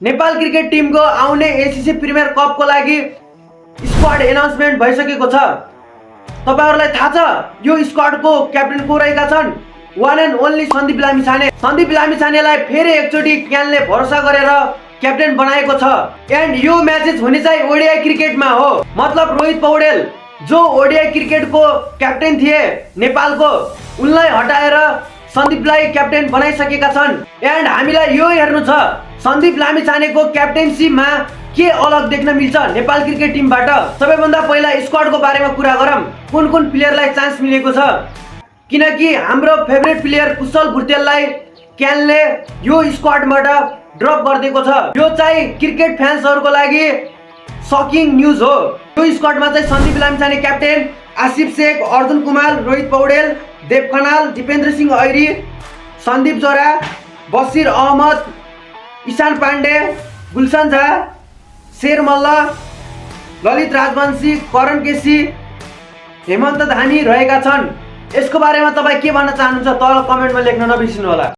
Nepal cricket टिमको आउने ACC premier कपको लागि स्क्वाड एनाउन्समेन्ट भइसकेको छ। तपाईहरुलाई थाहा छ यो स्क्वाडको क्याप्टेन को रहेका छन्? One and only Sandeep Lamichhane. Sandeep लामिछानेलाई फेरि एकचोटि क्यानले भरोसा गरेर क्याप्टेन बनाएको छ। एन्ड यो म्याचेस हुने चाहिँ ओडिआई क्रिकेटमा हो। मतलब रोहित पौडेल जो ओडिआई क्रिकेटको क्याप्टेन थिए नेपालको, उनलाई हटाएर सन्दीपलाई क्याप्टेन बनाइसकेका छन्। एन्ड हामीलाई यो हेर्नु छ सन्दीप लामिछानेको क्याप्टेन्सीमा के अलग देख्न मिल्छ नेपाल क्रिकेट टिमबाट। सबैभन्दा पहिला स्क्वाडको बारेमा कुरा गरौँ। कुन कुन प्लेयरलाई चान्स मिलेको छ? किनकि हाम्रो फेभरेट प्लेयर कुशल भुर्तेललाई क्यानले यो स्क्वाडबाट ड्रप गरिदिएको छ। यो चाहिँ क्रिकेट फ्यान्सहरुको लागि सकिङ न्यूज हो। यो स्क्वाडमा चाहिँ सन्दीप लामिछाने क्याप्टेन, आसिफ शेख, अर्जुन कुमार, रोहित पौडेल, देव खनाल, दिपेन्द्र सिंह ऐरी, सन्दीप जोरा, बसिर अहमद, ईशान पाण्डे, गुलशन झा, शेर मल्ल, ललित राजवंशी, करण केसी, हेमन्त धामी रहेका छन्। यसको बारेमा तपाई के भन्न चाहनुहुन्छ तल कमेन्टमा लेख्न नबिर्सिनु होला।